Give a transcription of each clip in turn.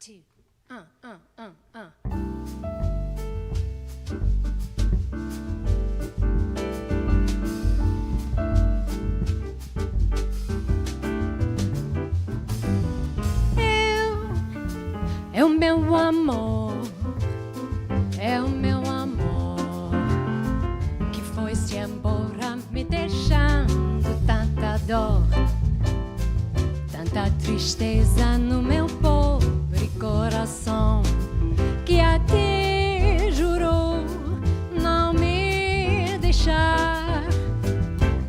2, 1. É o meu amor, é o meu amor, que foi-se embora me deixando tanta dor, tanta tristeza no meu pobre coração, que a ti jurou não me deixar,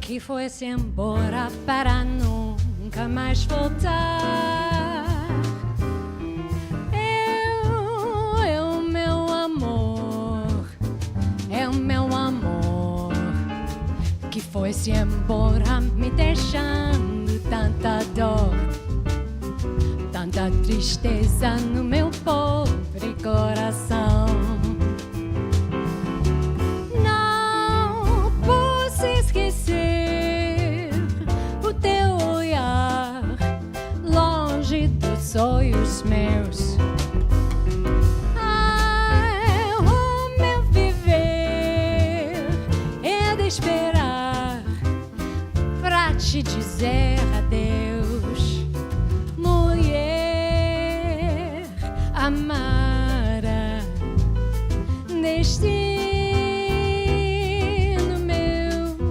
que foi-se embora para nunca mais voltar. Que foi-se embora me deixando tanta dor, tanta tristeza no meu pobre coração. Não posso esquecer o teu olhar longe dos sonhos meus. O meu viver é de esperar te dizer adeus, mulher amada, destino meu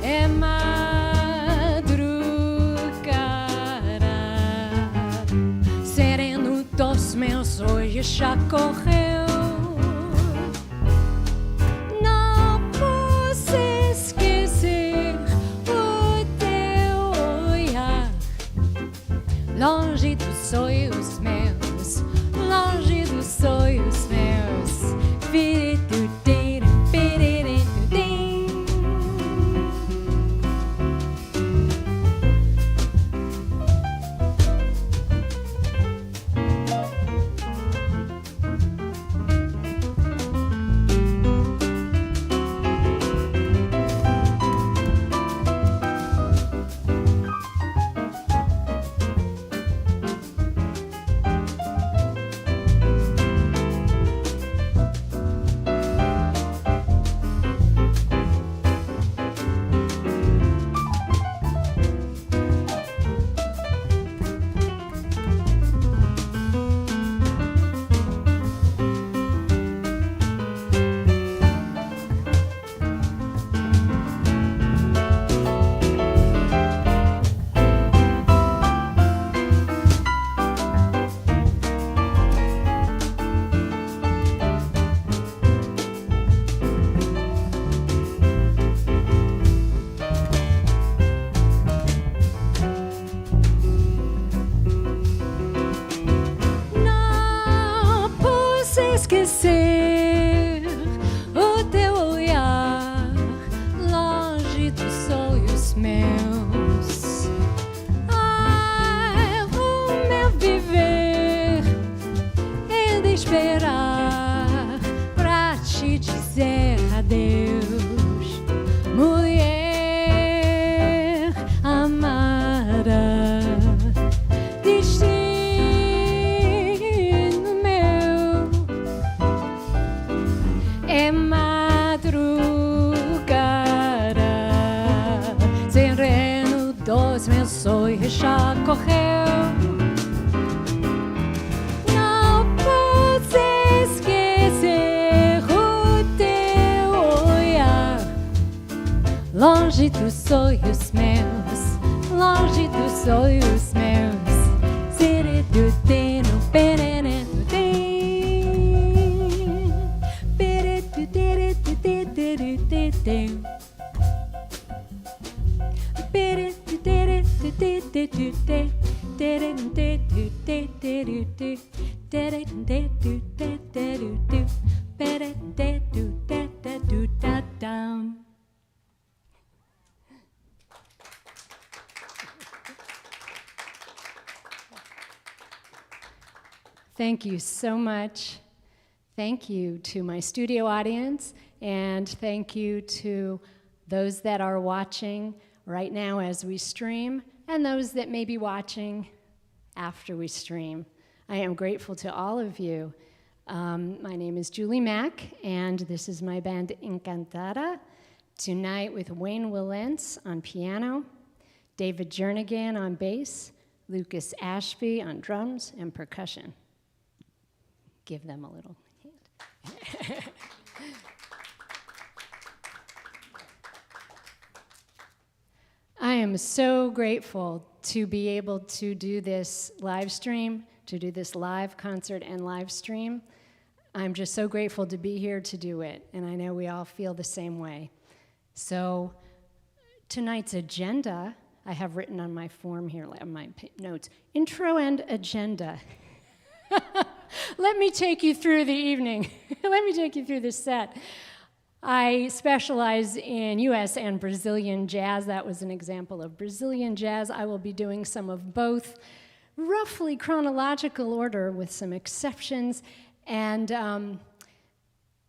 é madrugada, sereno dos meus olhos já correu. Longe dos sonhos meus, longe dos sonhos meus. Esquecer o teu olhar longe dos sonhos meus. O meu viver é de esperar pra te dizer adeus, mulher amada. É madrugada, sereno dos meus sonhos já correu. Não posso esquecer o teu olhar longe dos sonhos meus, longe dos sonhos meus. Thank you so much. Thank you to my studio audience, and thank you to those that are watching right now as we stream, and those that may be watching after we stream. I am grateful to all of you. My name is Julie Mack, and this is my band Encantada, tonight with Wayne Wilentz on piano, David Jernigan on bass, Lucas Ashby on drums and percussion. Give them a little hand. I am so grateful to be able to do this live stream, to do this live concert and live stream. I'm just so grateful to be here to do it, and I know we all feel the same way. So tonight's agenda, I have written on my form here, on my notes, intro and agenda. Let me take you through the evening. Let me take you through this set. I specialize in US and Brazilian jazz. That was an example of Brazilian jazz. I will be doing some of both, roughly chronological order with some exceptions, and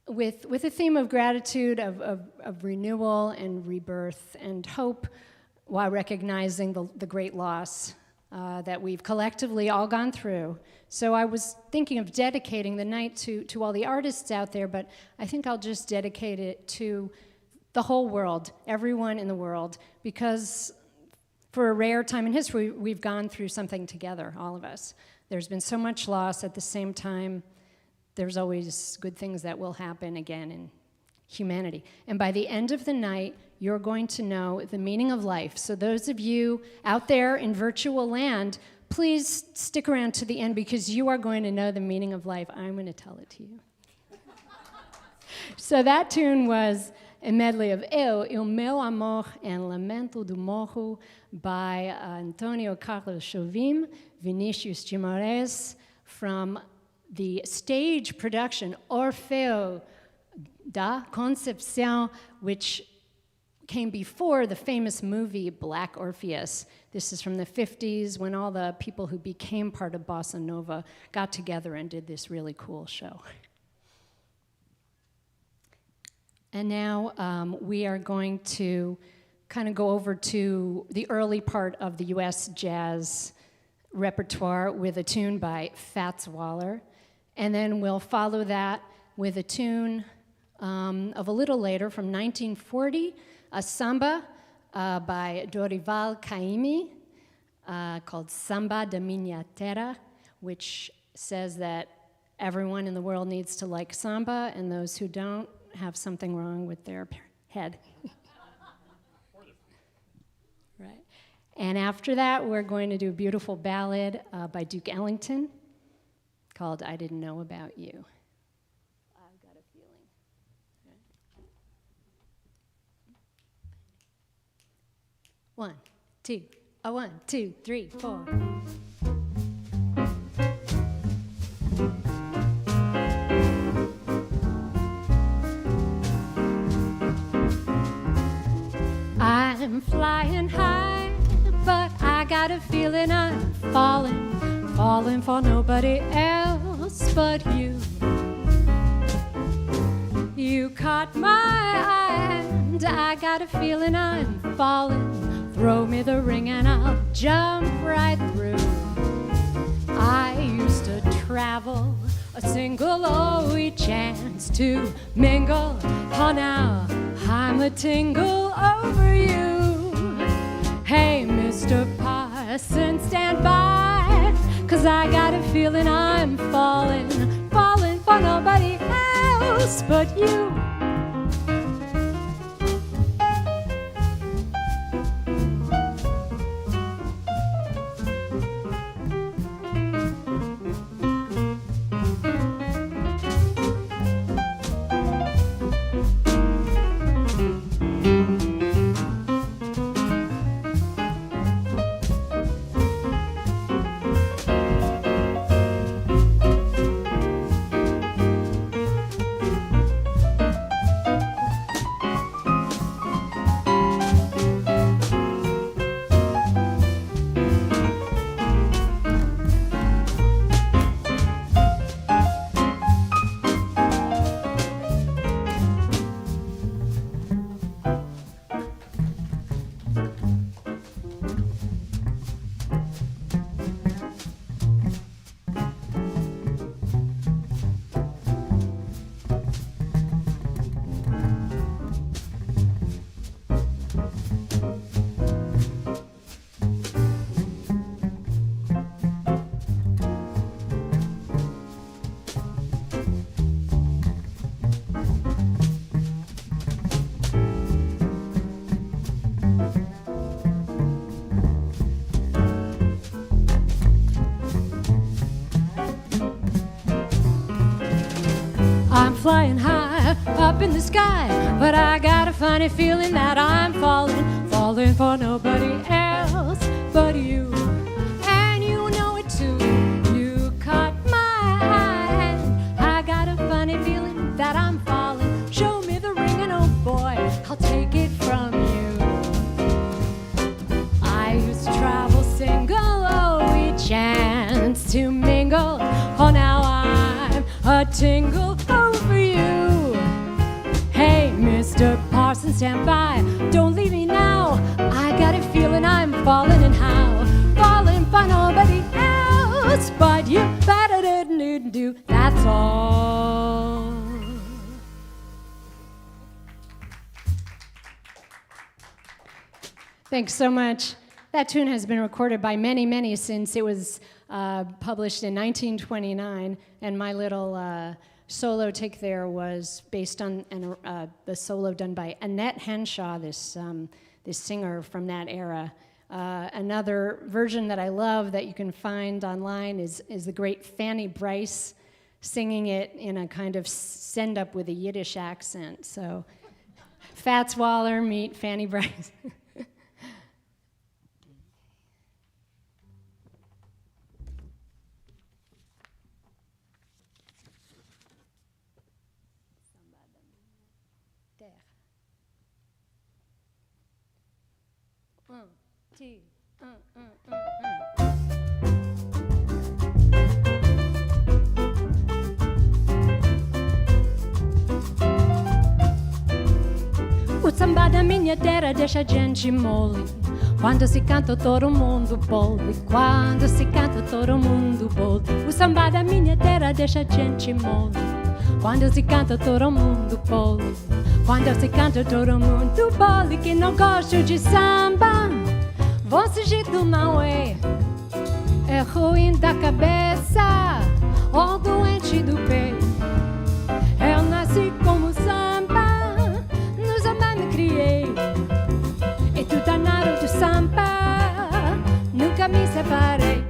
with a theme of gratitude, of renewal and rebirth and hope, while recognizing the great loss that we've collectively all gone through. So I was thinking of dedicating the night to all the artists out there, but I think I'll just dedicate it to the whole world, everyone in the world, because for a rare time in history, we've gone through something together, all of us. There's been so much loss. At the same time, there's always good things that will happen again in humanity. And by the end of the night, you're going to know the meaning of life. So those of you out there in virtual land, please stick around to the end, because you are going to know the meaning of life. I'm going to tell it to you. So that tune was a medley of Il Meu Amor and Lamento do Morro by Antonio Carlos Jobim, Vinicius de Moraes, from the stage production Orfeo da Concepción, which came before the famous movie Black Orpheus. This is from the 50s, when all the people who became part of Bossa Nova got together and did this really cool show. And now we are going to kind of go over to the early part of the US jazz repertoire with a tune by Fats Waller. And then we'll follow that with a tune of a little later from 1940, a samba by Dorival Caymmi called Samba da Minha Terra, which says that everyone in the world needs to like samba, and those who don't have something wrong with their head. Right. And after that, we're going to do a beautiful ballad by Duke Ellington called I Didn't Know About You. I've got a feeling. One, two, 3, 4. I'm flying high, but I got a feeling I'm falling for nobody else but you. You caught my eye, and I got a feeling I'm falling. Throw me the ring and I'll jump right through. I used to travel a single only chance to mingle. Oh, now I'm a tingle over you. Hey, Mr. Parson, stand by, 'cause I got a feeling I'm falling for nobody else but you. flying high up in the sky, but I got a funny feeling that I'm falling for nobody else but you. And you know it too. You caught my hand. I got a funny feeling that I'm falling. Show me the ring and oh boy, I'll take it from you. I used to travel single, oh we chanced to mingle. Oh now I'm a tingle over you. Hey Mr. Parsons, stand by, don't leave me now. I got a feeling I'm falling, and how? Falling for nobody else but you. Ba-da-da-da-do, that's all. Thanks so much. That tune has been recorded by many since it was published in 1929, and my little solo take there was based on the solo done by Annette Henshaw, this singer from that era. Another version that I love that you can find online is the great Fanny Brice singing it in a kind of send-up with a Yiddish accent. So Fats Waller meet Fanny Brice. O samba da minha terra deixa a gente mole. Quando se canta todo mundo bole. Quando se canta todo mundo bole. O samba da minha terra deixa a gente mole. Quando se canta todo mundo bole. Quando se canta todo mundo bole. Quem não gosta de samba, vão fugir do Mauê. É ruim da cabeça ou doente do peito. Eu nasci como samba, no samba me criei. E tu danado do samba, nunca me separei.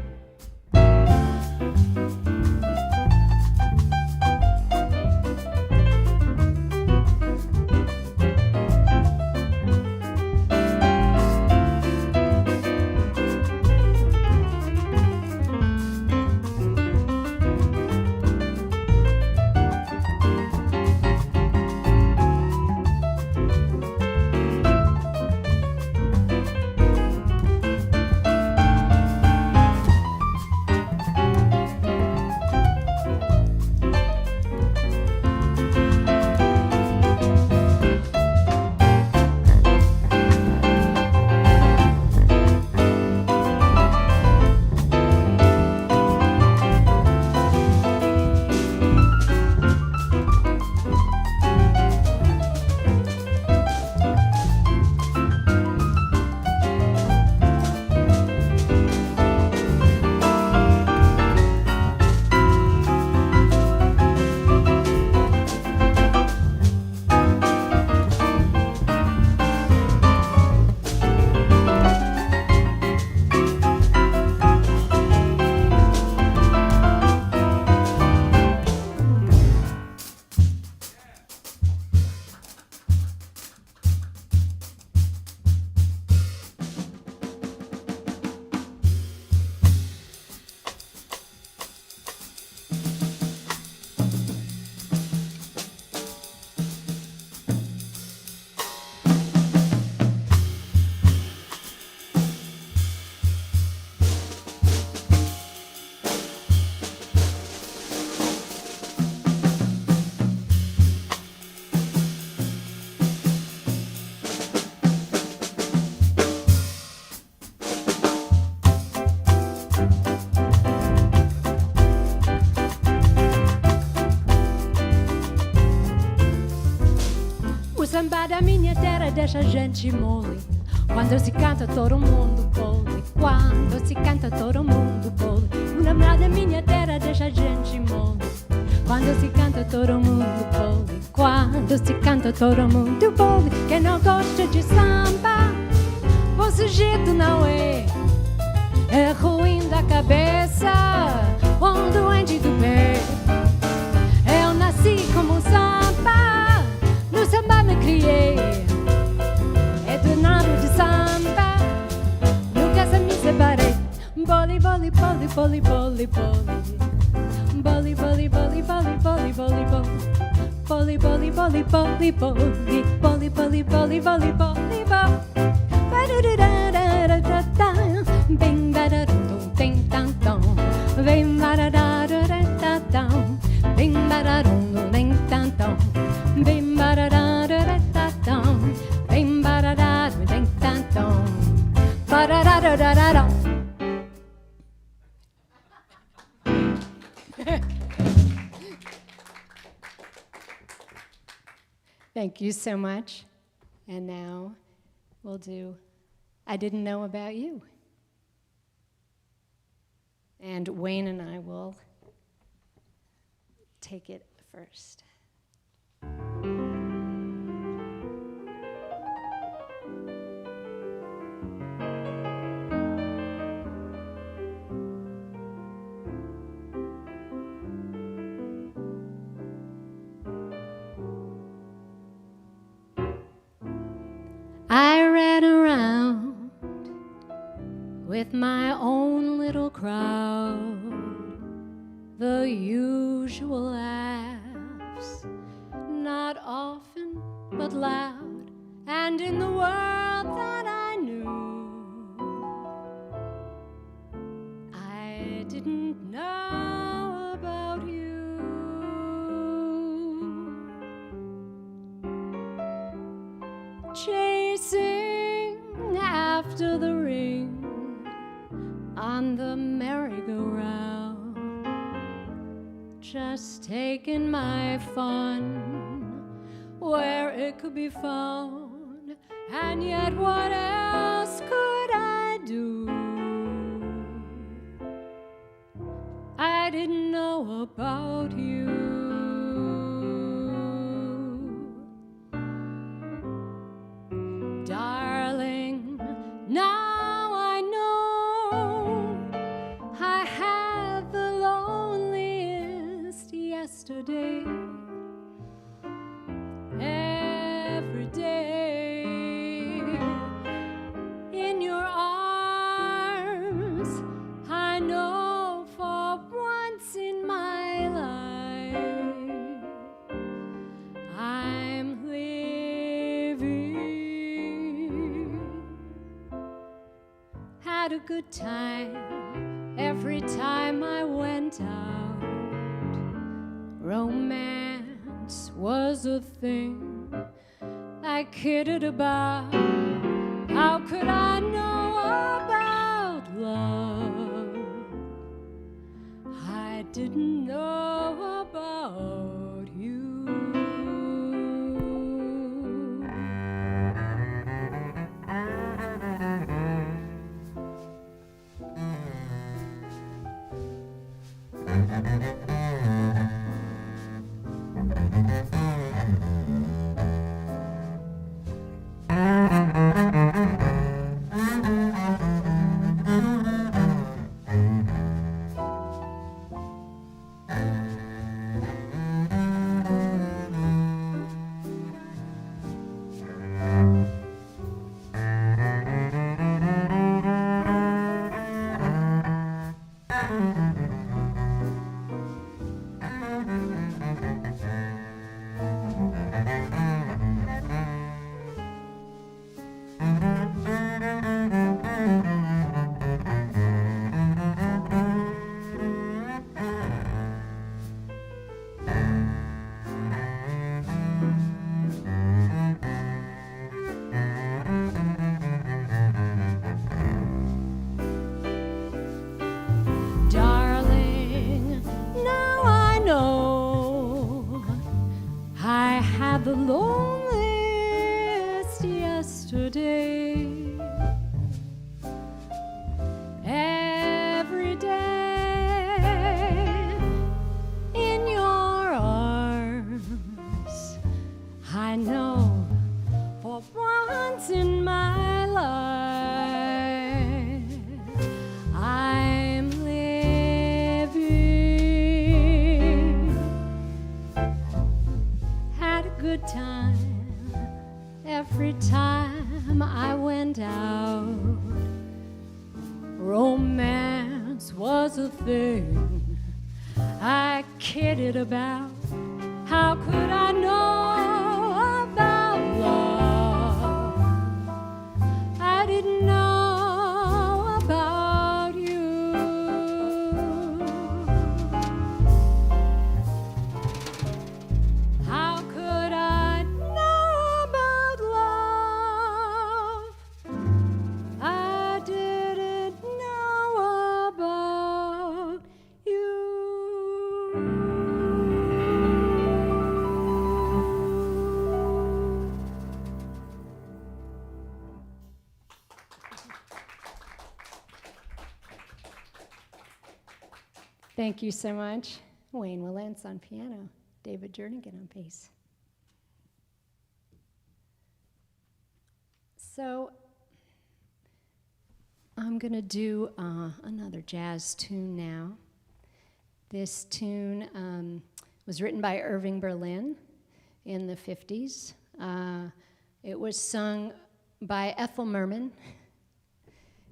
Samba da minha terra deixa a gente mole. Quando se canta todo mundo bole. Quando se canta todo mundo bole. O samba da minha terra deixa a gente mole. Quando se canta todo mundo bole. Quando se canta todo mundo bole. Quem não gosta de samba, o sujeito não é. É ruim da cabeça ou doente do pé. Eu nasci com mon samba. No samba me criei, é danado de samba. Nunca se me separei. Boli, boli, boli, boli, boli, boli. Boli, boli, boli, boli, boli, boli, boli. Boli, boli, boli, boli, boli. Boli, boli, boli, boli, boli, boli. Ba-da-da-da-da-da-da. Bing, ba-da-dum, ding, dum, dum. Bing, ba-da-da-da-da-da-dum. Bing, ba-da-dum, ding, dum, dum. Bing, ba-da-da-da-da-da-dum. Bing, ba-da-da-dum, ding, dum, dum. Ba-da-da-da-da-da-dum. Thank you so much. And now we'll do I Didn't Know About You. And Wayne and I will take it first. I ran around with my own little crowd, the usual laughs, not often but loud, and in the world that I knew, I didn't know about you. Chasing after the ring on the merry-go-round, just taking my fun where it could be found, and yet what else could I do? I didn't know about you. Darling, now I know I had the loneliest yesterday. Every day in your arms, I know for once in my life I'm living. Had a good time every time I went out. Romance was a thing I kidded about. How could I know about love? I didn't know about you. The loneliest yesterday. Every day in your arms, I know for once in my life I'm living. good time every time I went out. Romance was a thing I kidded about. How could I know about love? I didn't know about you. How could I know about love? I didn't know about you. Thank you so much. Wayne Wilentz on piano, David Jernigan on bass. So I'm going to do another jazz tune now. This tune was written by Irving Berlin in the 50s. It was sung by Ethel Merman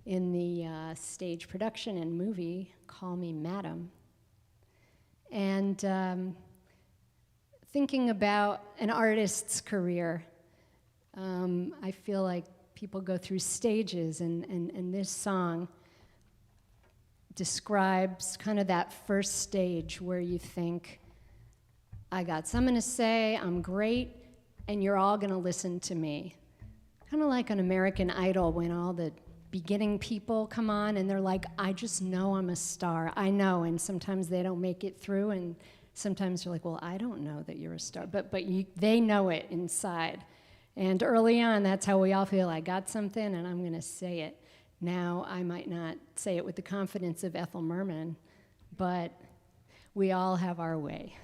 in the stage production and movie Call Me Madam. And thinking about an artist's career, I feel like people go through stages, and this song describes kind of that first stage where you think, I got something to say, I'm great, and you're all gonna listen to me. Kind of like an American Idol when all the beginning people come on and they're like, I just know I'm a star. I know, and sometimes they don't make it through, and sometimes you're like, well, I don't know that you're a star, but they know it inside. And early on, that's how we all feel. I got something, and I'm gonna say it. Now, I might not say it with the confidence of Ethel Merman, but we all have our way.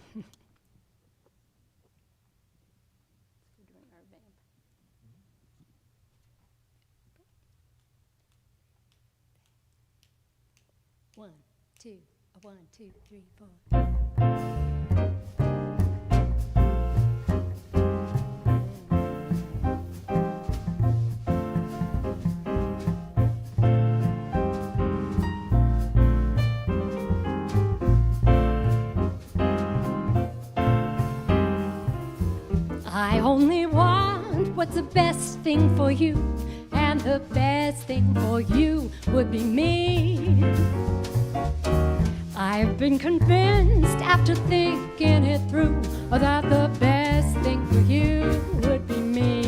One, two, 3, 4. I only want what's the best thing for you, and the best thing for you would be me. I've been convinced after thinking it through that the best thing for you would be me.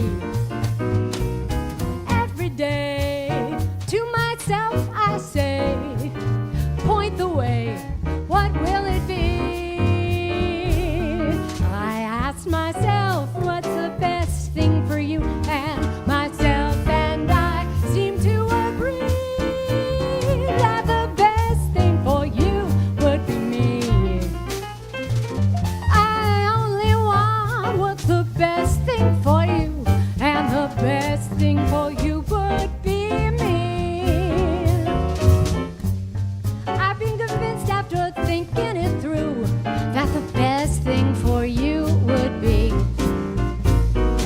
Every day to myself I say, point the way, what will it be? I ask myself, what's the best thing for you? And myself and I seem to agree that the best thing for you would be me. I only want what's the best thing for you, and the best thing for you would be me. I've been convinced after thinking it through that the best thing for you would be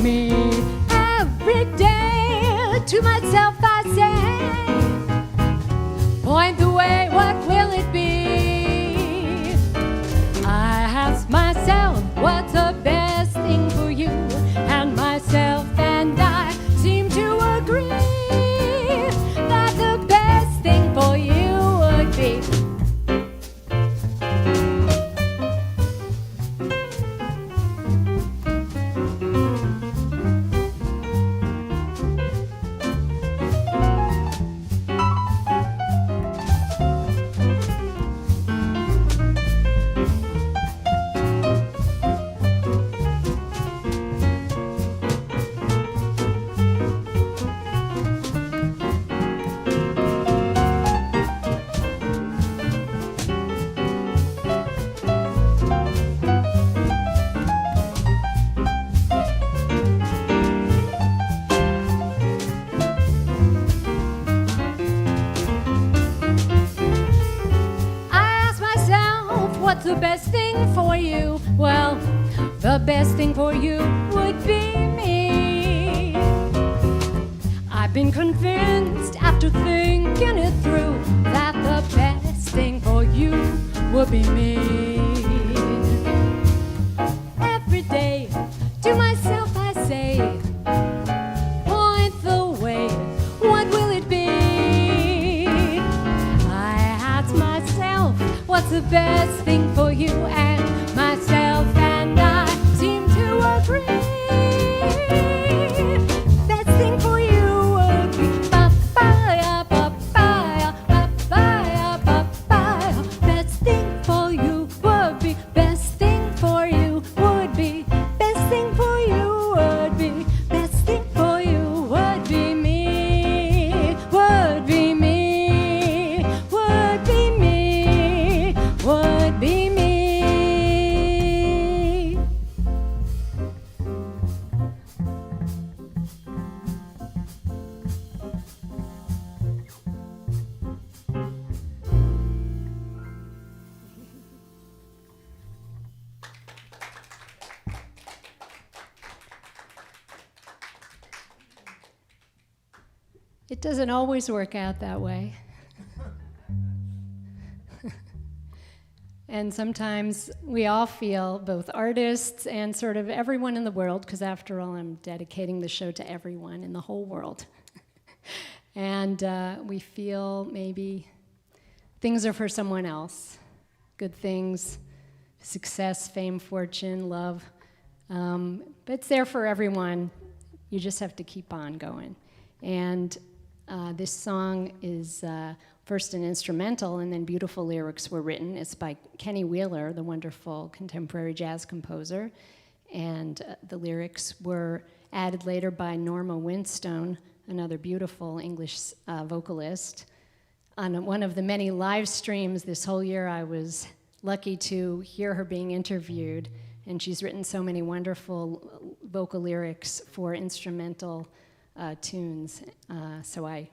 me. Every day to myself I say, point the way, what will it be? I ask myself, what's the best thing for you? And myself and I seem to agree that the best thing for you would be. best thing for you would be me. I've been convinced after thinking it through that the best thing for you would be me. Every day to myself I say, point the way, what will it be? I ask myself, what's the best thing for you? And myself and I seem to agree. Best thing for you would be papaya, papaya, papaya, papaya. Best thing for you would be, best thing for you would be, best thing for you would be, best thing for you would be me, would be me, would be me, would be me. It doesn't always work out that way. And sometimes we all feel, both artists and sort of everyone in the world, because after all, I'm dedicating the show to everyone in the whole world. And we feel maybe things are for someone else. Good things, success, fame, fortune, love. But it's there for everyone. You just have to keep on going. And this song is first an instrumental, and then beautiful lyrics were written. It's by Kenny Wheeler, the wonderful contemporary jazz composer, and the lyrics were added later by Norma Winstone, another beautiful English vocalist. On one of the many live streams this whole year, I was lucky to hear her being interviewed, and she's written so many wonderful vocal lyrics for instrumental tunes, so I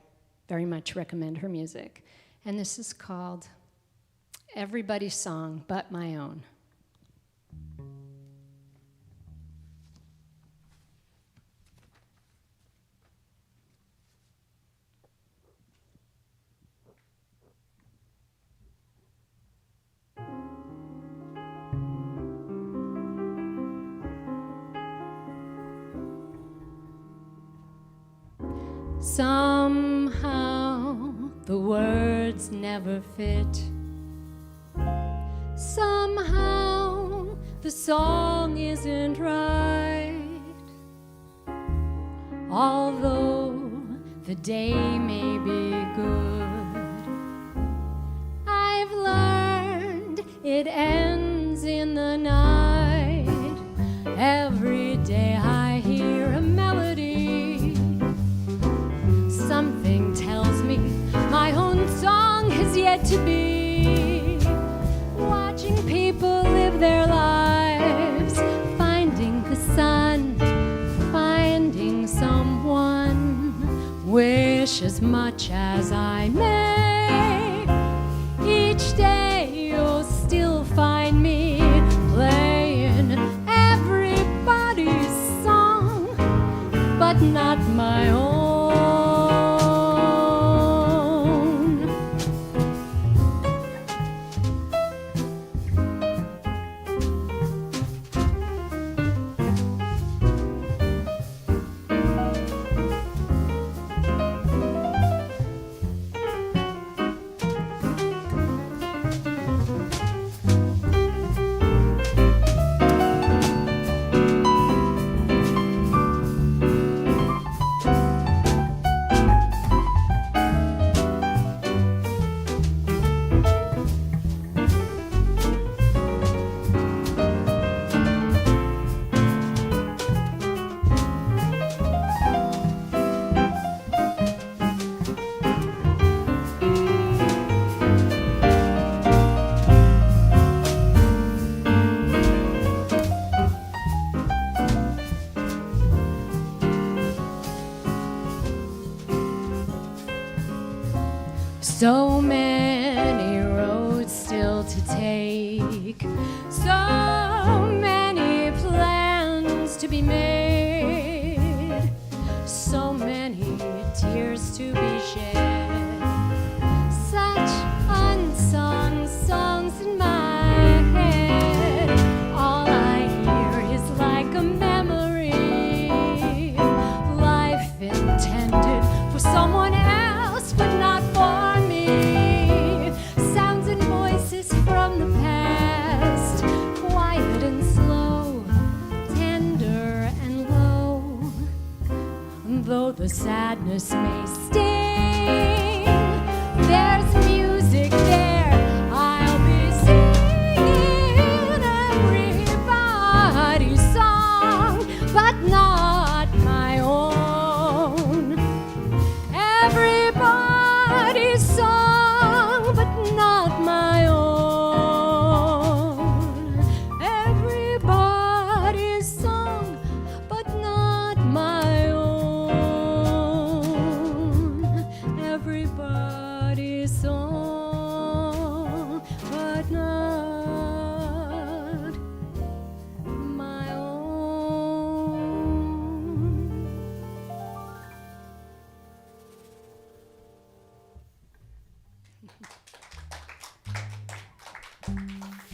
very much recommend her music. And this is called Everybody's Song But My Own. Somehow the words never fit. Somehow the song isn't right. Although the day may be good, I've learned it ends in the night. Every day I hear a melody. Something tells me my own song has yet to be. Watching people live their lives, finding the sun, finding someone. Wish as much as I may, each day you'll still find me playing everybody's song, but not my own. So many roads still to take, so many plans. be made, so many tears to be shed, such unsung songs in my head. All I hear is like a memory, life intended for someone else, but not for me. Sounds and voices from the past, quiet and slow, tender and low. Though the sadness may sting, there's music there. I'll be singing everybody's song, but not my own. Everybody's song, but not my own. Everybody's song, but not my own. Everybody's song, but not my own.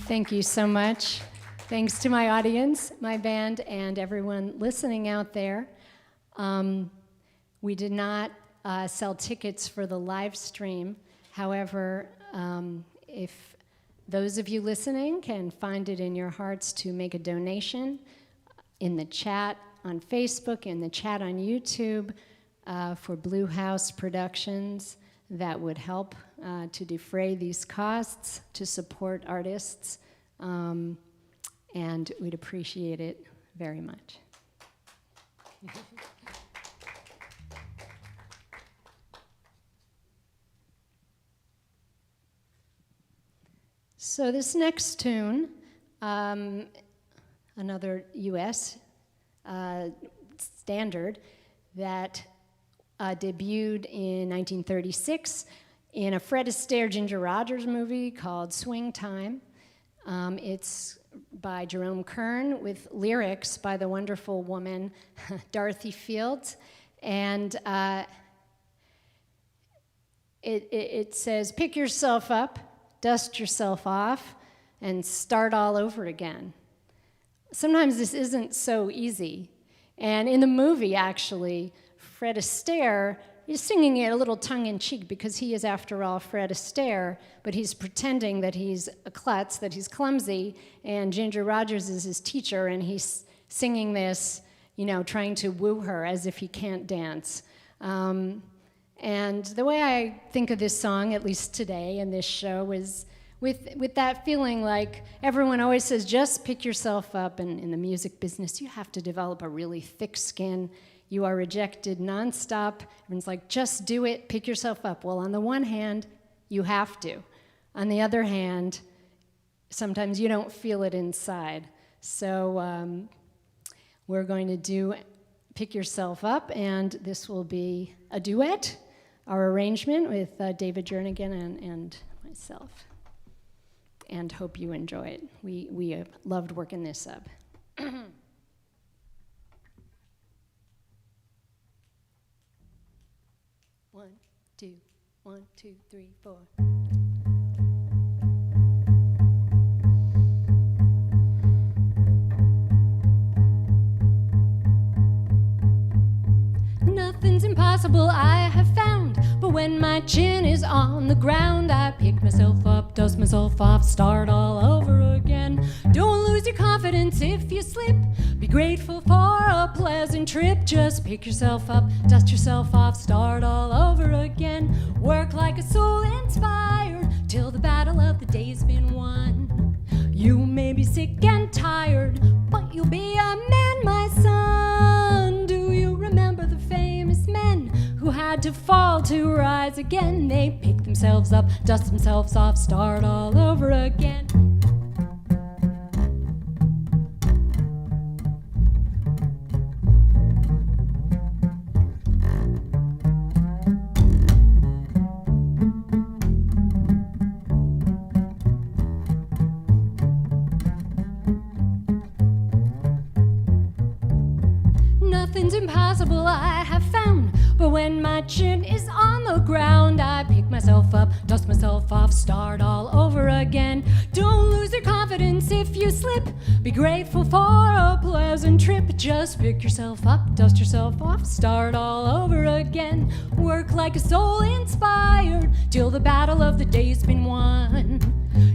Thank you so much. Thanks to my audience, my band, and everyone listening out there. We did not sell tickets for the live stream. However, if those of you listening can find it in your hearts to make a donation in the chat on Facebook, in the chat on YouTube, for Blue House Productions, that would help to defray these costs, to support artists, and we'd appreciate it very much. So this next tune, another U.S. Standard that debuted in 1936 in a Fred Astaire, Ginger Rogers movie called Swing Time. It's by Jerome Kern with lyrics by the wonderful woman Dorothy Fields. And it says, pick yourself up, dust yourself off, and start all over again. Sometimes this isn't so easy. And in the movie, actually, Fred Astaire is singing it a little tongue-in-cheek because he is, after all, Fred Astaire, but he's pretending that he's a klutz, that he's clumsy, and Ginger Rogers is his teacher, and he's singing this, you know, trying to woo her as if he can't dance. And the way I think of this song, at least today in this show, is with that feeling like everyone always says, just pick yourself up, and in the music business, you have to develop a really thick skin. You are rejected nonstop. Everyone's like, just do it, pick yourself up. Well, on the one hand, you have to. On the other hand, sometimes you don't feel it inside. So we're going to do Pick Yourself Up, and this will be a duet, our arrangement with David Jernigan and myself. And hope you enjoy it. We loved working this up. 1, 2, 1, 2, 3, 4. Nothing's impossible, I have found. But when my chin is on the ground, I pick myself up, dust myself off, start all over again. Don't lose your confidence if you slip. Be grateful for a pleasant trip. Just pick yourself up, dust yourself off, start all over again. Work like a soul inspired till the battle of the day's been won. You may be sick and tired, but you'll be a man, my son. Do you remember the famous men who had to fall to rise again? They pick themselves up, dust themselves off, start all over again. nothing's impossible I have found. But when my chin is on the ground, I pick myself up, dust myself off, start all over again. Don't lose your confidence if you slip. Be grateful for a pleasant trip. Just pick yourself up, dust yourself off, start all over again. Work like a soul inspired till the battle of the day's been won.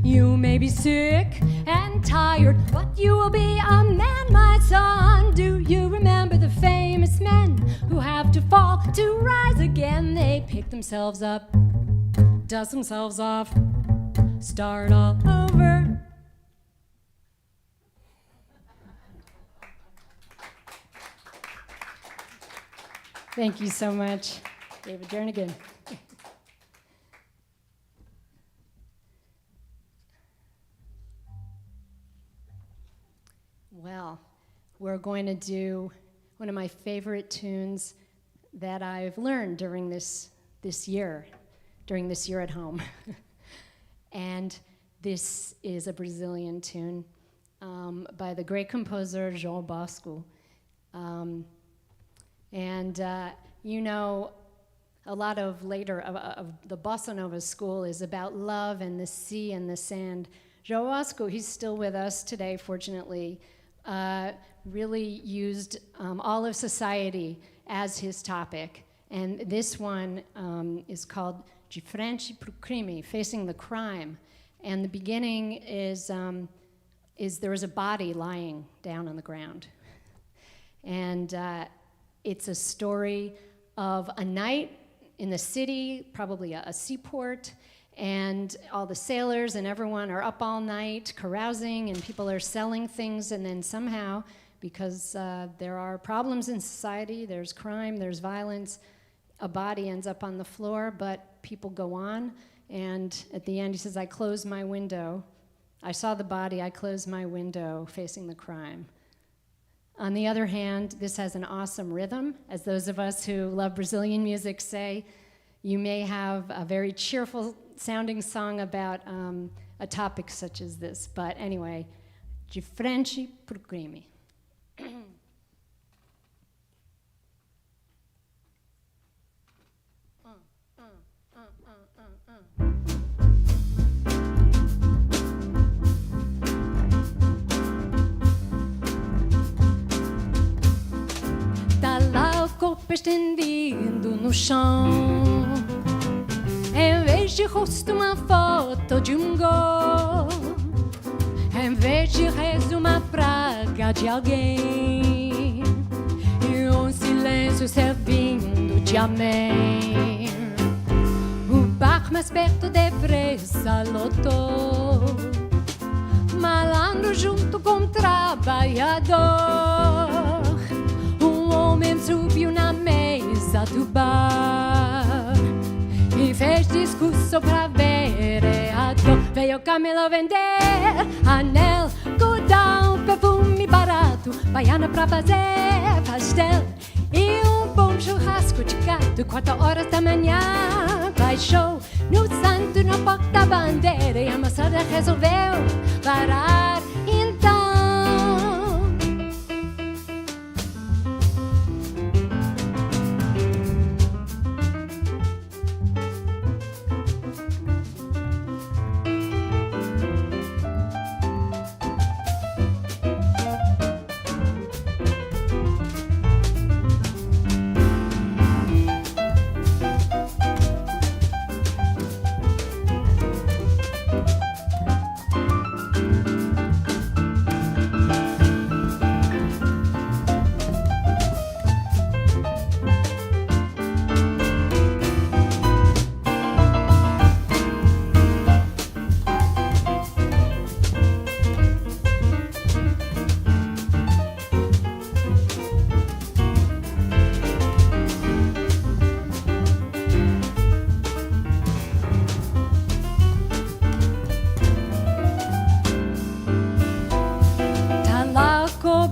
You may be sick and tired, but you will be a man, my son. Do you remember the famous men who have to fall to rise again? They pick themselves up, dust themselves off, start all over. Thank you so much, David Jernigan. Well, we're going to do one of my favorite tunes that I've learned during this year at home. And this is a Brazilian tune by the great composer João Bosco. You know, a lot of the bossa nova school is about love and the sea and the sand. João Bosco, he's still with us today, fortunately, really used all of society as his topic. And this one is called De Frente pro Crime, Facing the Crime. And the beginning is there was a body lying down on the ground. And it's a story of a night in the city, probably a seaport, and all the sailors and everyone are up all night carousing, and people are selling things, and then somehow, because there are problems in society, there's crime, there's violence, a body ends up on the floor, but people go on, and at the end he says, I closed my window. I saw the body, I closed my window facing the crime. On the other hand, this has an awesome rhythm. As those of us who love Brazilian music say, you may have a very cheerful sounding song about a topic such as this. But anyway, De Frente pro Crime. Tá lá o corpo estendido no chão. Em vez de rosto, uma foto de gol. Em vez de rezo, uma praga de alguém. E silêncio servindo de amém. O bar mais perto depressa lotou. Malandro junto com trabalhador. Homem subiu na mesa do bar e fez discurso pra vereador. Veio Camila vender anel, cordão, perfume barato, baiana pra fazer pastel e bom churrasco de gato. 4 horas da manhã baixou no santo na porta-bandeira e a moçada resolveu parar então.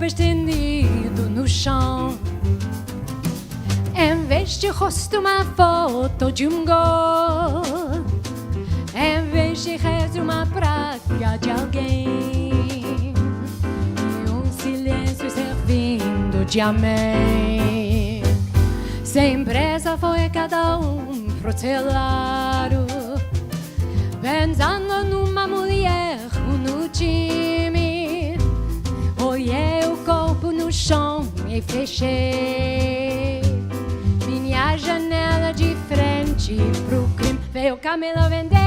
Estendido no chão. Em vez de rosto, uma foto de gol. Em vez de rezo, uma praga de alguém. E silêncio servindo de amém. Sem pressa foi cada pro seu lado, pensando numa mulher no time. Olhei o corpo no chão e fechei minha janela de frente pro crime. Veio Camila vender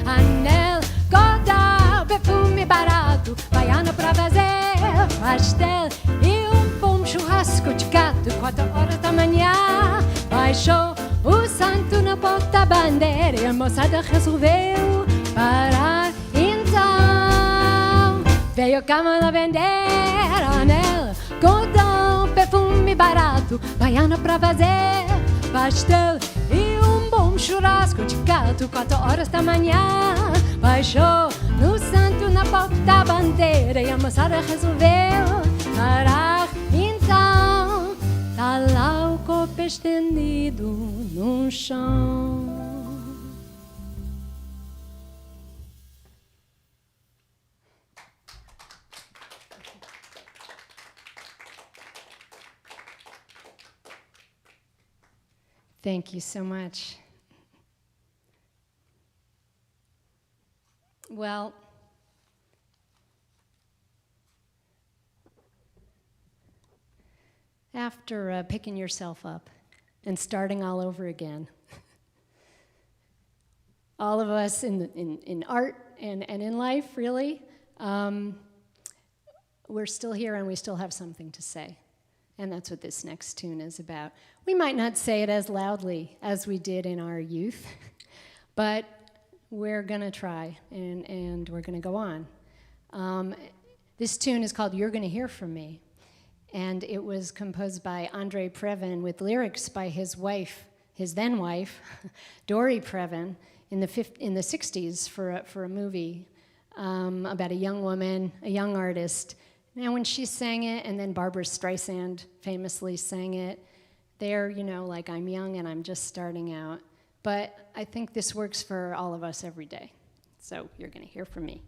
anel, cordão, perfume barato, baiana pra fazer pastel e bom churrasco de gato. 4 horas da manhã baixou o santo na porta-bandeira e a moçada resolveu parar. Então veio a Câmara vender anel, cordão, perfume barato, baiana pra fazer pastel e bom churrasco de gato. 4 horas da manhã baixou no santo na porta-bandeira e a moçada resolveu parar. Então tá lá o corpo estendido no chão. Thank you so much. Well, after picking yourself up and starting all over again, all of us in art and in life, really, we're still here and we still have something to say. And that's what this next tune is about. We might not say it as loudly as we did in our youth, but we're gonna try, and we're gonna go on. This tune is called You're Gonna Hear From Me, and it was composed by Andre Previn with lyrics by his wife, his then wife, Dory Previn, in the 60s for a movie about a young woman, a young artist. Now, when she sang it, and then Barbara Streisand famously sang it, they're, like, I'm young and I'm just starting out. But I think this works for all of us every day. So you're going to hear from me.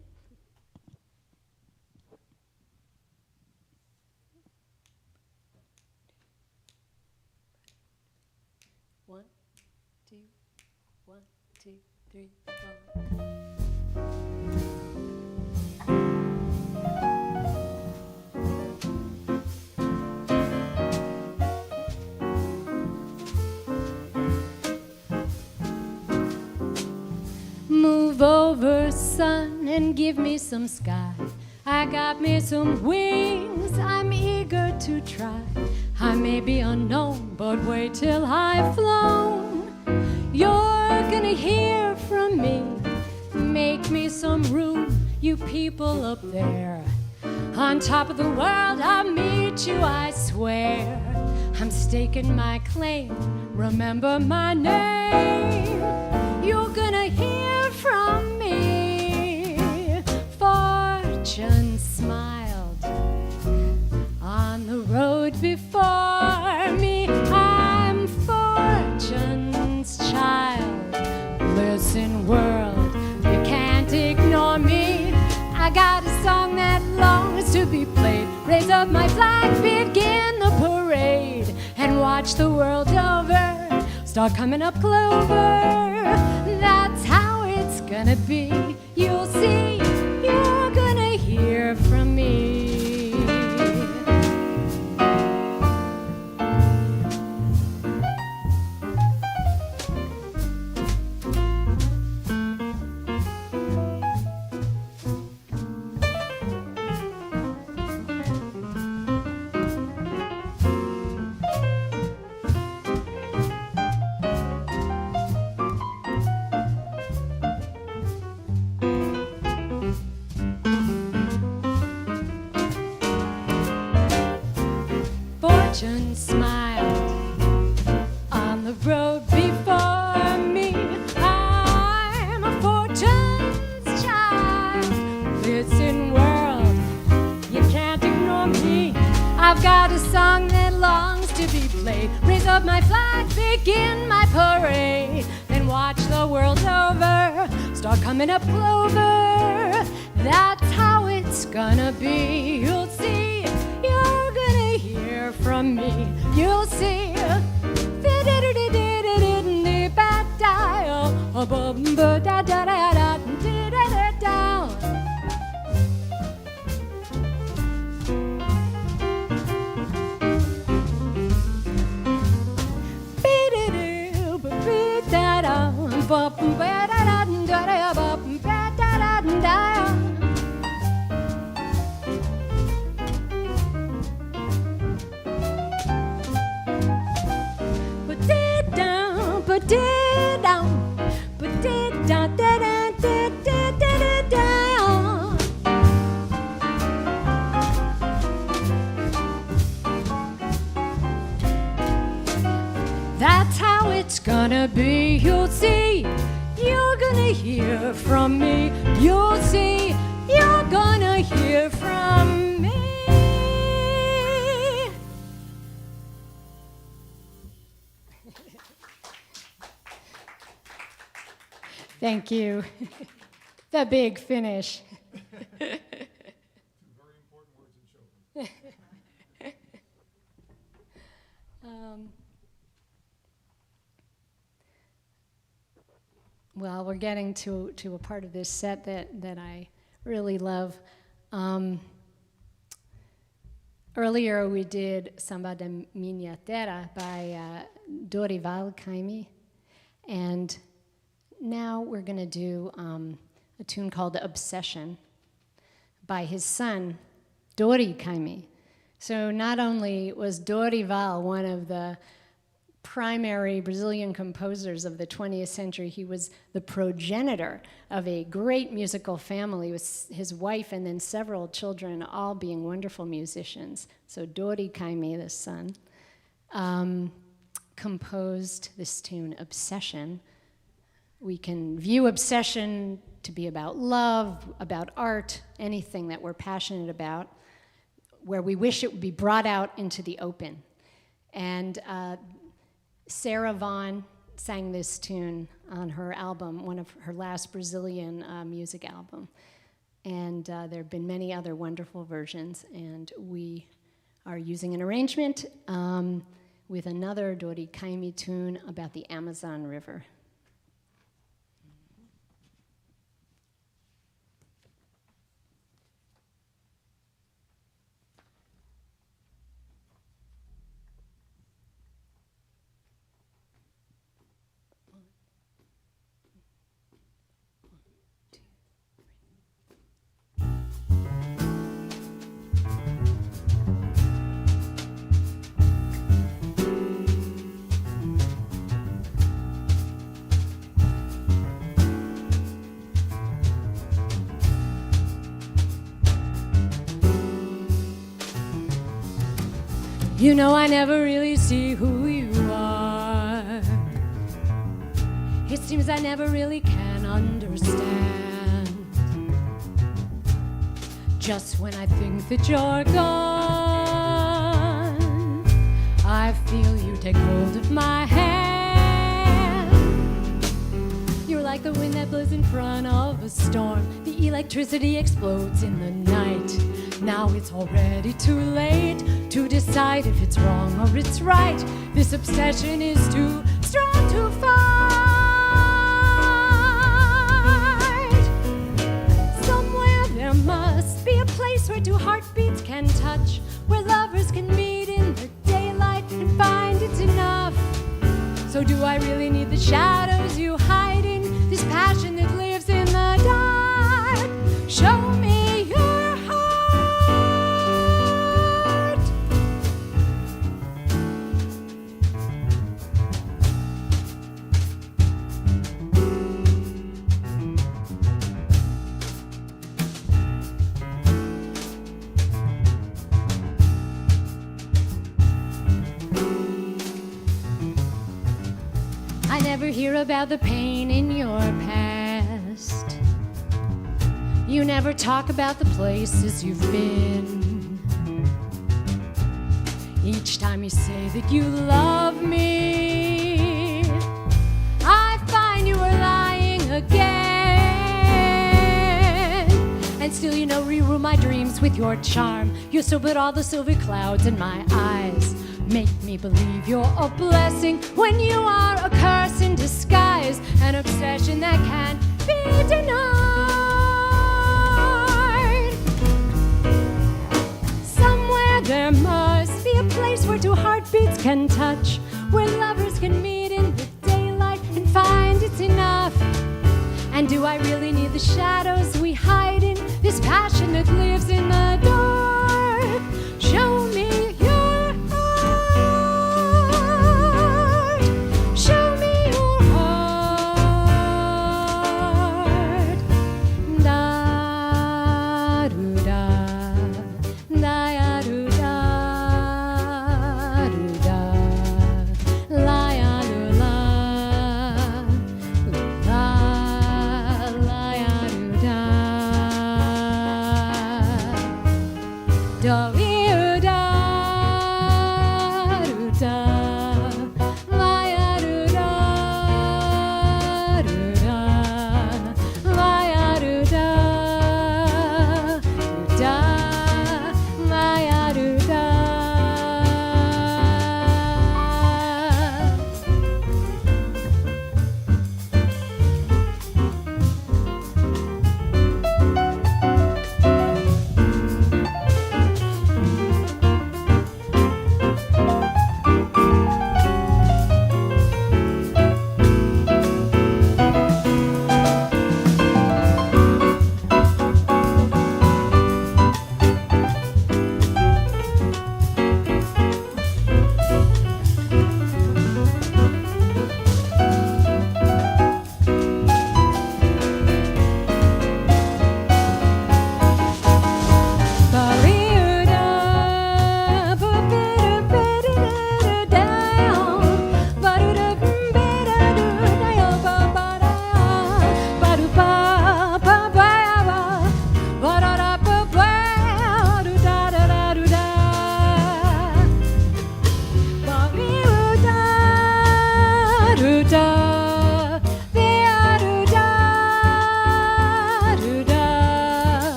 One, two, 3, 4. Move over, sun, and give me some sky. I got me some wings, I'm eager to try. I may be unknown, but wait till I've flown. You're gonna hear from me. Make me some room, you people up there. On top of the world, I'll meet you, I swear. I'm staking my claim, remember my name. You're gonna hear from me. Fortune smiled on the road before me. I'm fortune's child. Listen, world, you can't ignore me. I got a song that longs to be played. Raise up my flag, begin the parade, and watch the world over start coming up clover. That's how it's gonna be. You'll see, you're gonna hear from me. Fortune smiled on the road before me. I'm a fortune's child. Listen, world, you can't ignore me. I've got a song that longs to be played. Raise up my flag, begin my parade, then watch the world over start coming up clover. That's how it's gonna be. You'll see, you're gonna hear hear from me. You'll see. That's how it's gonna be, you'll see. You're gonna hear from me. You'll see. You're gonna hear from me. Thank you. The big finish. Very important words in show. Well, we're getting to a part of this set that I really love. Earlier we did Samba de Minha Terra by Dorival Caymmi, and now we're going to do a tune called Obsession by his son, Dori Caymmi. So not only was Dorival one of the primary Brazilian composers of the 20th century, he was the progenitor of a great musical family with his wife and then several children, all being wonderful musicians. So Dori Caymmi, the son, composed this tune, Obsession. We can view obsession to be about love, about art, anything that we're passionate about, where we wish it would be brought out into the open. And Sarah Vaughan sang this tune on her album, one of her last Brazilian music album. And there have been many other wonderful versions, and we are using an arrangement with another Dori Caymmi tune about the Amazon River. You know I never really see who you are. It seems I never really can understand. Just when I think that you're gone, I feel you take hold of my hand. You're like the wind that blows in front of a storm. The electricity explodes in the night. Now it's already too late to decide if it's wrong or it's right. This obsession is too strong to fight. Somewhere there must be a place where two heartbeats can touch, where lovers can meet in the daylight and find it's enough. So do I really need the shadows you hide in, this passion that lives in the dark? Show me your hear about the pain in your past. You never talk about the places you've been. Each time you say that you love me, I find you are lying again. And still you know through my dreams with your charm. You sobered all the silver clouds in my eyes. Make me believe you're a blessing when you are a curse in disguise, an obsession that can't be denied. Somewhere there must be a place where two heartbeats can touch, where lovers can meet in the daylight and find it's enough. And do I really need the shadows we hide in, this passion that lives in the dark? Show me your heart. Show me your heart. Da-do-da, da-ya-do-da, do-da, la-ya-do-la, la.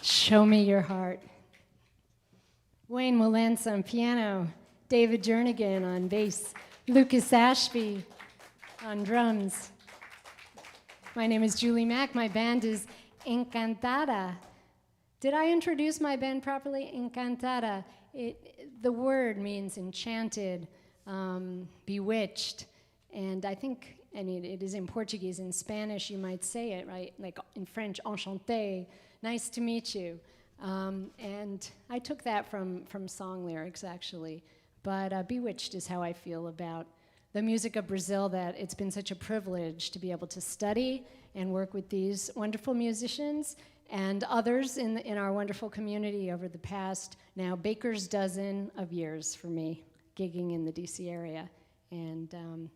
Show me your heart. Wilentz on piano, David Jernigan on bass, Lucas Ashby on drums. My name is Julie Mack. My band is Encantada. Did I introduce my band properly? Encantada. The word means enchanted, bewitched, and I think, it is in Portuguese. In Spanish, you might say it, right? Like in French, enchanté, nice to meet you. And I took that from song lyrics, actually. But bewitched is how I feel about the music of Brazil, that it's been such a privilege to be able to study and work with these wonderful musicians and others in our wonderful community over the past, now, baker's dozen of years for me, gigging in the DC area. And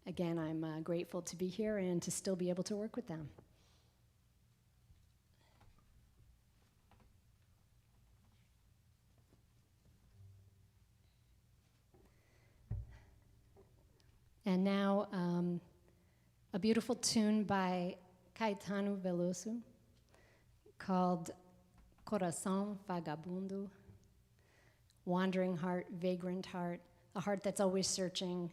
again, I'm grateful to be here and to still be able to work with them. And now, a beautiful tune by Caetano Veloso called Coração Vagabundo, wandering heart, vagrant heart, a heart that's always searching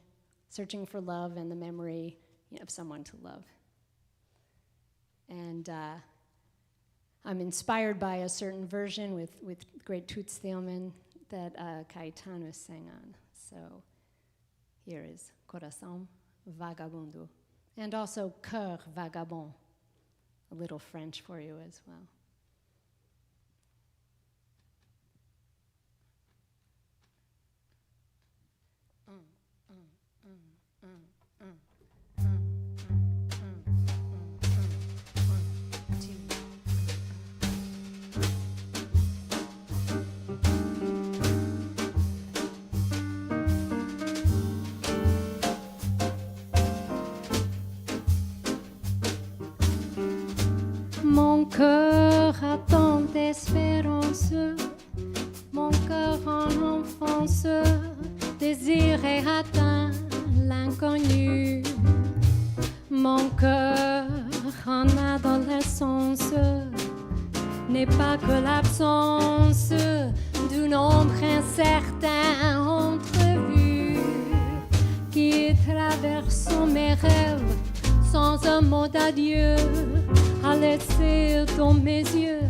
for love and the memory of someone to love. And I'm inspired by a certain version with great Toots Thielman that Caetano sang on. So here is Coração Vagabundo, and also Cœur Vagabond, a little French for you as well. Mm, mm. Mon cœur attend d'espérance, mon cœur en enfance désire et atteint l'inconnu. Mon cœur en adolescence n'est pas que l'absence d'une ombre incertaine entrevue qui traverse mes rêves sans un mot d'adieu, a laissé dans mes yeux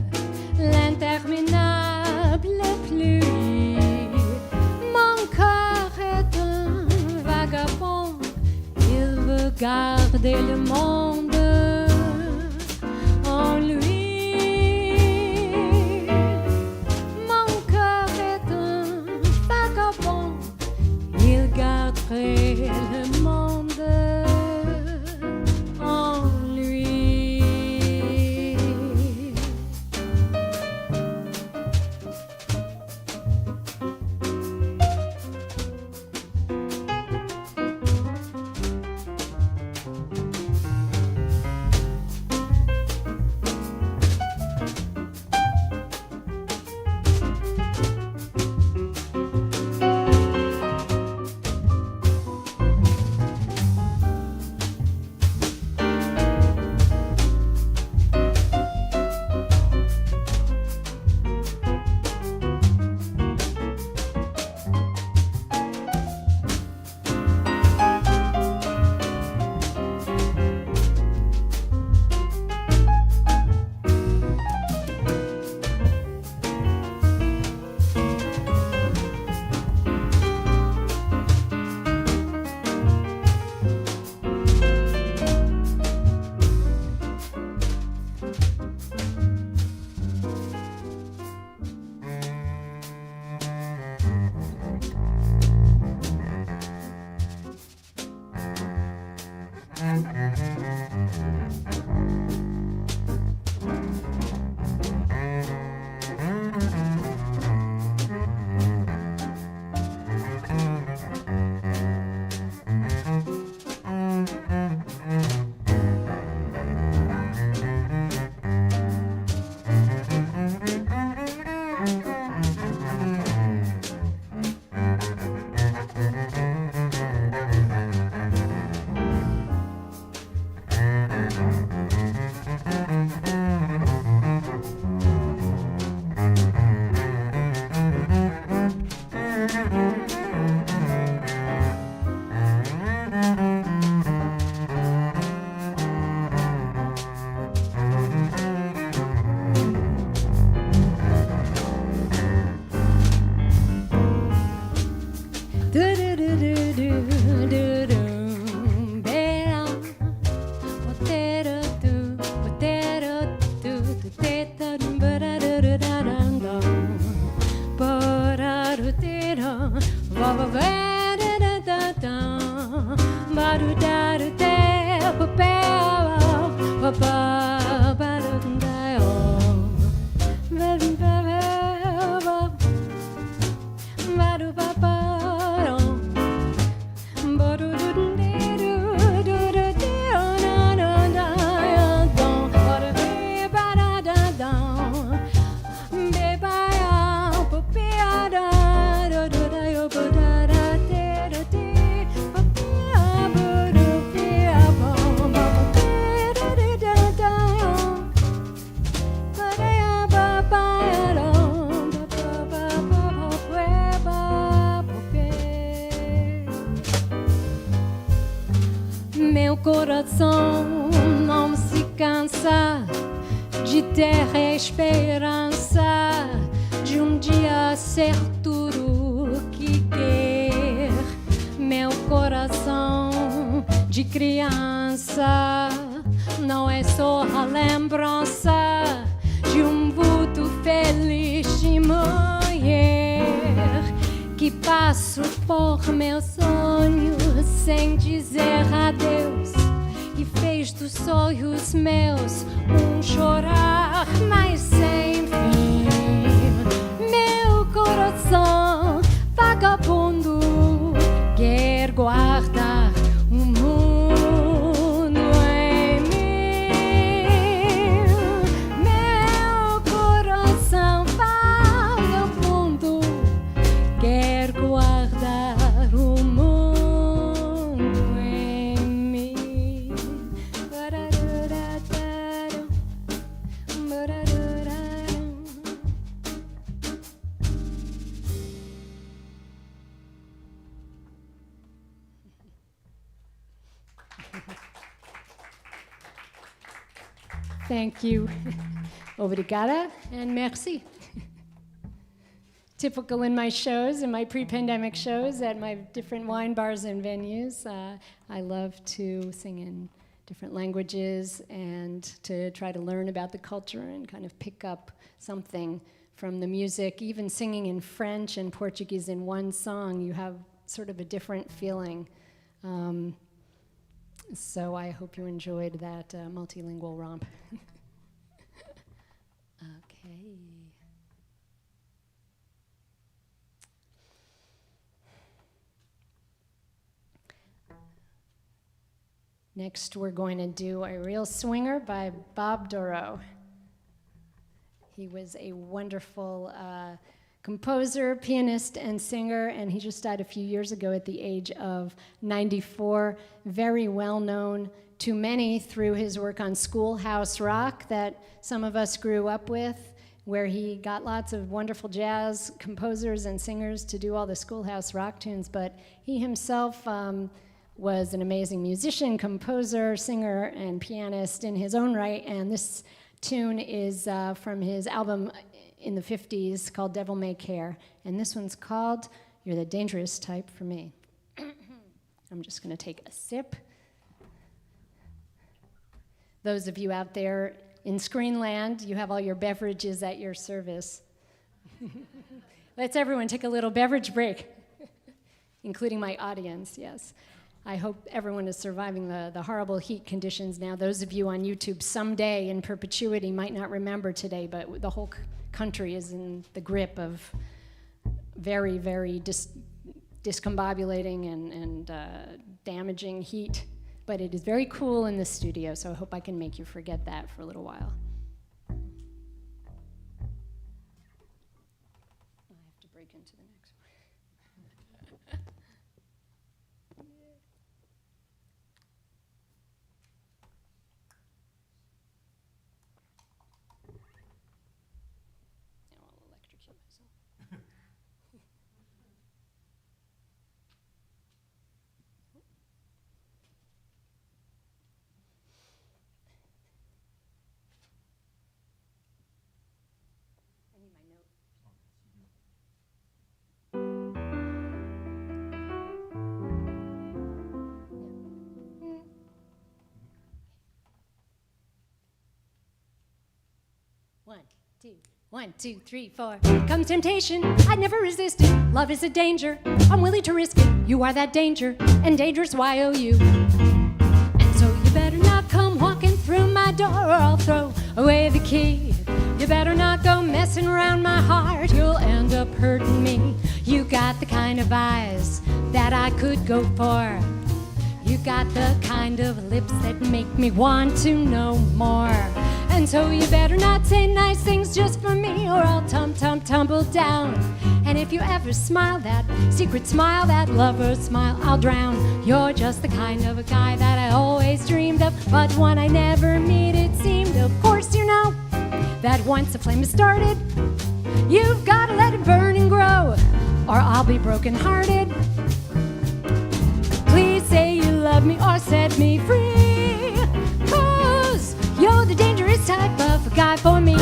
l'interminable pluie. Mon cœur est un vagabond, il veut garder le monde en lui. Mon cœur est un vagabond, il garderait le monde en lui. Meu coração não se cansa de ter a esperança de dia ser tudo o que quer. Meu coração de criança não é só a lembrança de vulto feliz de mulher que passo por meus sonhos sem dizer adeus e fez dos sonhos meus chorar, mas sem fim. Meu coração vagabundo quer guardar mundo em mim. Thank you. Obrigada and merci. Typical in my shows, in my pre-pandemic shows at my different wine bars and venues, I love to sing in different languages and to try to learn about the culture and kind of pick up something from the music. Even singing in French and Portuguese in one song, you have sort of a different feeling. So I hope you enjoyed that multilingual romp. Okay. Next, we're going to do A Real Swinger by Bob Dorough. He was a wonderful composer, pianist, and singer, and he just died a few years ago at the age of 94. Very well known to many through his work on Schoolhouse Rock that some of us grew up with, where he got lots of wonderful jazz composers and singers to do all the Schoolhouse Rock tunes, but he himself was an amazing musician, composer, singer, and pianist in his own right, and this tune is from his album in the 50s called Devil May Care, and this one's called You're the Dangerous Type for Me. I'm just going to take a sip. Those of you out there in Screenland, you have all your beverages at your service. Let's everyone take a little beverage break, including my audience, yes. I hope everyone is surviving the horrible heat conditions now. Those of you on YouTube someday in perpetuity might not remember today, but the whole country is in the grip of very, very discombobulating and damaging heat. But it is very cool in the studio, so I hope I can make you forget that for a little while. I have to break into the next one. I'll electrocute myself. I need my note. One, two, 3, 4. Comes temptation, I'd never resisted. Love is a danger, I'm willing to risk it. You are that danger, and dangerous Y-O-U. And so you better not come walking through my door, or I'll throw away the key. You better not go messing around my heart, you'll end up hurting me. You got the kind of eyes that I could go for. You got the kind of lips that make me want to know more. And so you better not say nice things just for me, or I'll tumble down. And if you ever smile that secret smile, that lover smile, I'll drown. You're just the kind of a guy that I always dreamed of, but one I never meet, it seemed. Of course you know that once a flame is started, you've got to let it burn and grow, or I'll be broken-hearted. Please say you love me or set me free, 'cause you're the dangerous type of guy for me.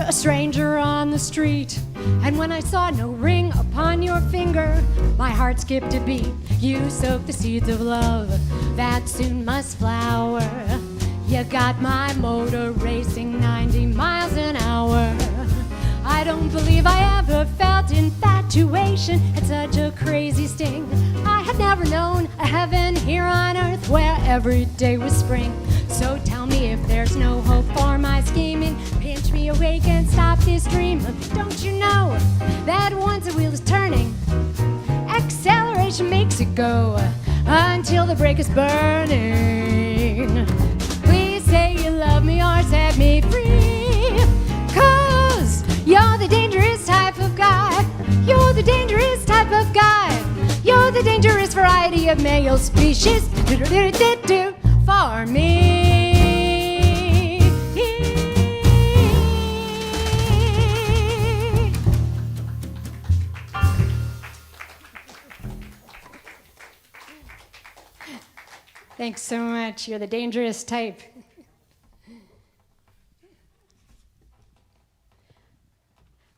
A stranger on the street, and when I saw no ring upon your finger, my heart skipped a beat. You sowed the seeds of love that soon must flower. You got my motor racing 90 miles an hour. I I don't believe I ever felt infatuation had such a crazy sting. I had never known a heaven here on earth where every day was spring. So tell me if there's no hope for my scheming. Pinch me awake and stop this dream. Don't you know that once the wheel is turning, acceleration makes it go until the brake is burning. Please say you love me or set me free, 'cause you're the dangerous type of guy. You're the dangerous type of guy. You're the dangerous variety of male species for me. Thanks so much. You're the dangerous type.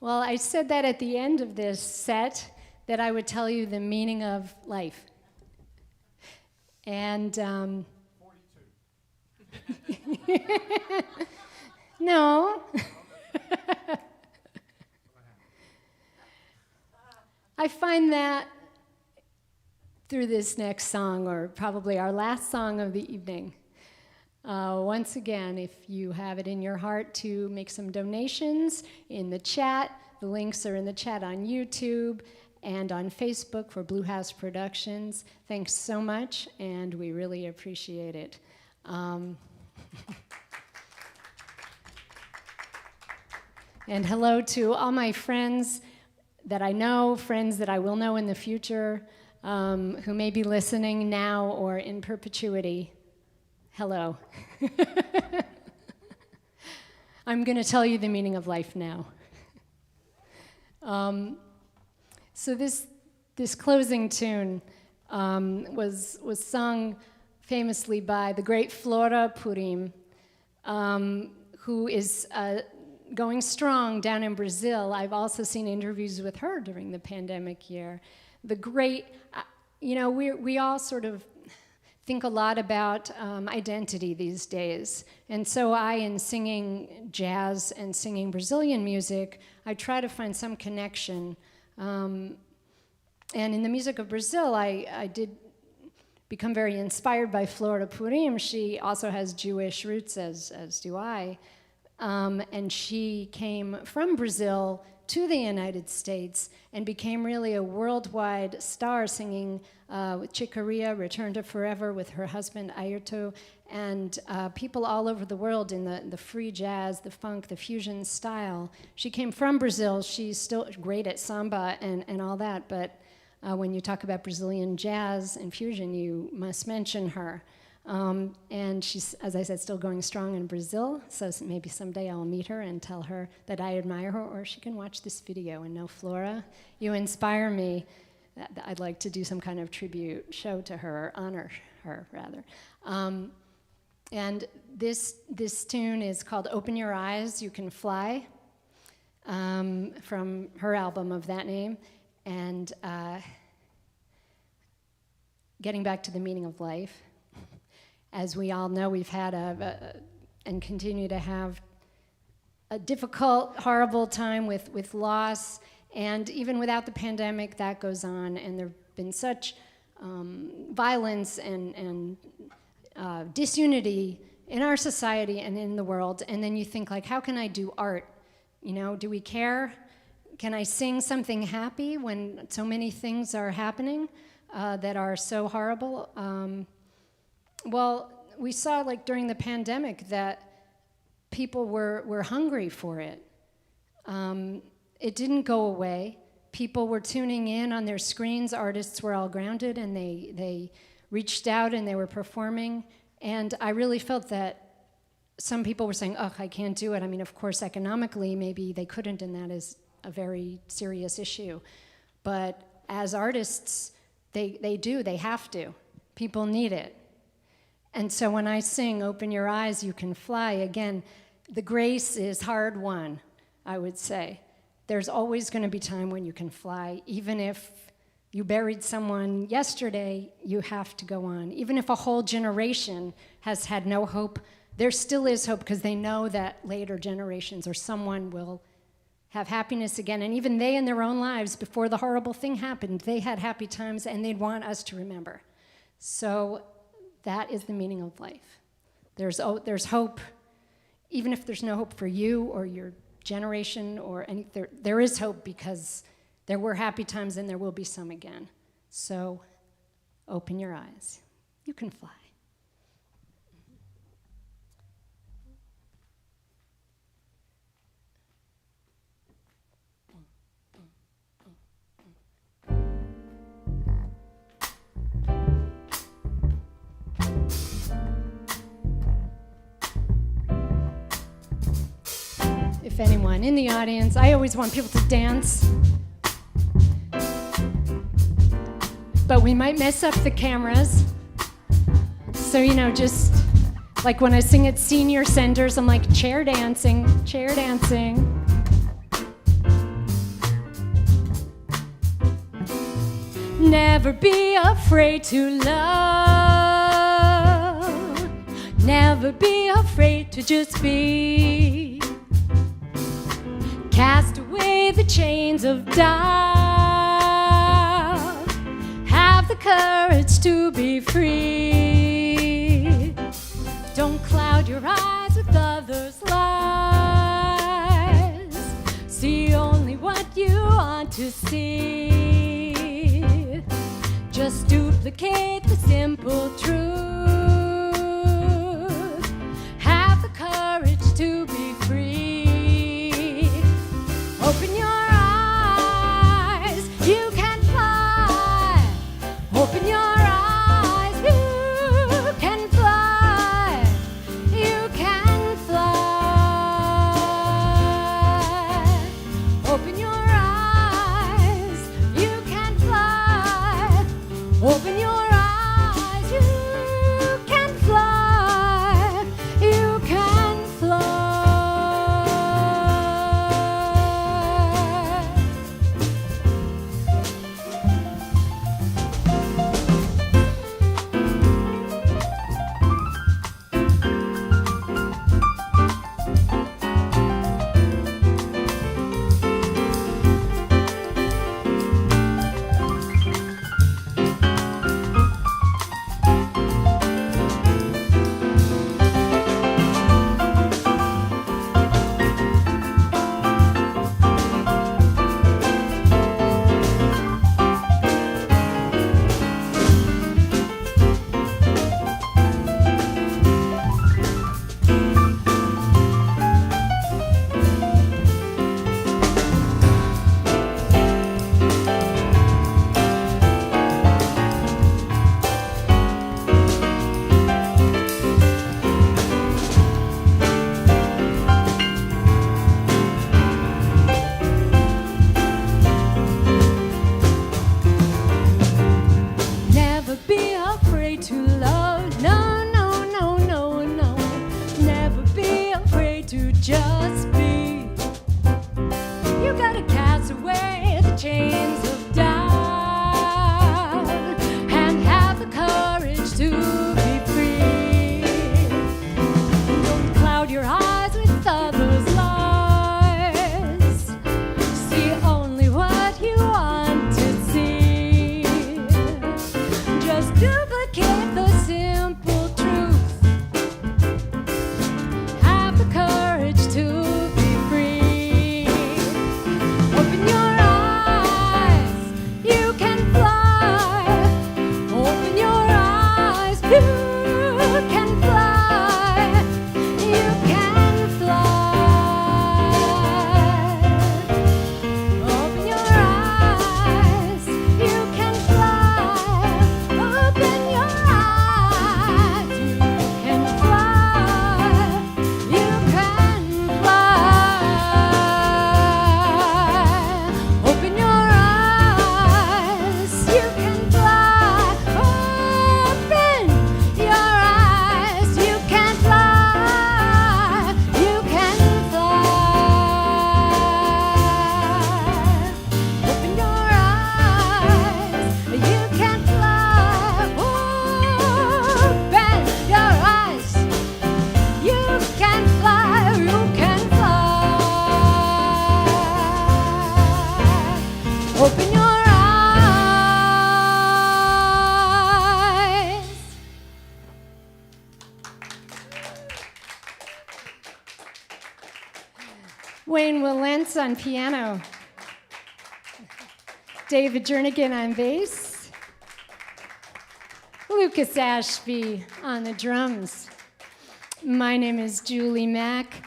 Well, I said that at the end of this set that I would tell you the meaning of life. And 42. no. I find that through this next song, or probably our last song of the evening. Once again, if you have it in your heart to make some donations in the chat, the links are in the chat on YouTube and on Facebook for Blue House Productions. Thanks so much, and we really appreciate it. And hello to all my friends that I know, friends that I will know in the future, who may be listening now or in perpetuity. Hello. I'm going to tell you the meaning of life now. So this closing tune was sung famously by the great Flora Purim, who is going strong down in Brazil. I've also seen interviews with her during the pandemic year. The great, we all sort of think a lot about identity these days. And so in singing jazz and singing Brazilian music, I try to find some connection. And in the music of Brazil, I did become very inspired by Flora Purim. She also has Jewish roots, as do I. And she came from Brazil to the United States and became really a worldwide star, singing with Chick Corea, Return to Forever with her husband Ayrton, and people all over the world in the free jazz, the funk, the fusion style. She came from Brazil. She's still great at samba and all that, but when you talk about Brazilian jazz and fusion, you must mention her. And she's, as I said, still going strong in Brazil, so maybe someday I'll meet her and tell her that I admire her, or she can watch this video and know, Flora, you inspire me. I'd like to do some kind of tribute show to her, or honor her, rather. And this tune is called Open Your Eyes, You Can Fly, from her album of that name. And getting back to the meaning of life, as we all know, we've had and continue to have a difficult, horrible time with loss, and even without the pandemic, that goes on, and there have been such violence and disunity in our society and in the world, and then you think, like, how can I do art? Do we care? Can I sing something happy when so many things are happening that are so horrible? Well, we saw, like, during the pandemic that people were hungry for it. It didn't go away. People were tuning in on their screens. Artists were all grounded, and they reached out and they were performing. And I really felt that some people were saying, oh, I can't do it. I mean, of course, economically, maybe they couldn't, and that is a very serious issue. But as artists, they have to. People need it. And so when I sing, Open Your Eyes, You Can Fly, again, the grace is hard won, I would say. There's always going to be time when you can fly. Even if you buried someone yesterday, you have to go on. Even if a whole generation has had no hope, there still is hope, because they know that later generations or someone will have happiness again. And even they in their own lives, before the horrible thing happened, they had happy times, and they'd want us to remember. So that is the meaning of life. There's hope, even if there's no hope for you or your generation or any, there is hope, because there were happy times and there will be some again. So open your eyes. You can fly. If anyone in the audience, I always want people to dance, but we might mess up the cameras. So, just like when I sing at senior centers, I'm like, chair dancing, chair dancing. Never be afraid to love. Never be afraid to just be. Cast away the chains of doubt. Have the courage to be free. Don't cloud your eyes with others' lies. See only what you want to see. Just duplicate the simple truth. Have the courage to be free. Open your eyes, you can fly. Open your eyes, you can fly. You can fly. Open your eyes, you can fly. Open your eyes, you Wilentz on piano. David Jernigan on bass. Lucas Ashby on the drums. My name is Julie Mack,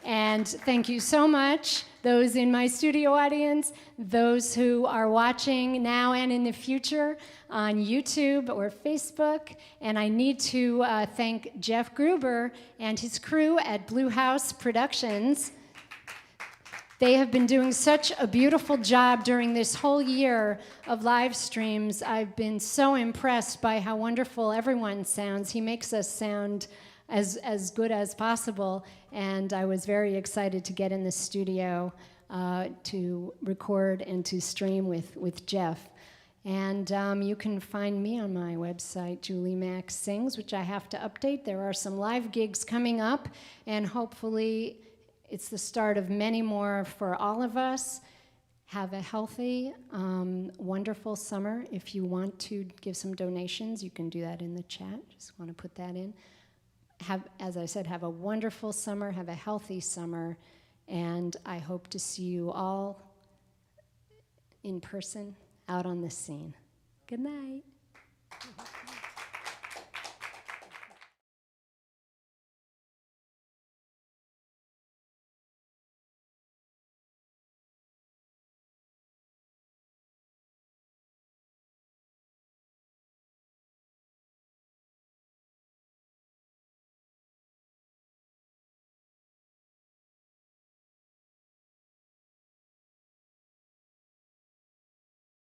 and thank you so much, those in my studio audience, those who are watching now and in the future on YouTube or Facebook. And I need to thank Jeff Gruber and his crew at Blue House Productions. They have been doing such a beautiful job during this whole year of live streams. I've been so impressed by how wonderful everyone sounds. He makes us sound as good as possible, and I was very excited to get in the studio to record and to stream with Jeff. And you can find me on my website, Julie Mack Sings, which I have to update. There are some live gigs coming up, and hopefully it's the start of many more for all of us. Have a healthy, wonderful summer. If you want to give some donations, you can do that in the chat. Just want to put that in. As I said, have a wonderful summer, have a healthy summer, and I hope to see you all in person out on the scene. Good night.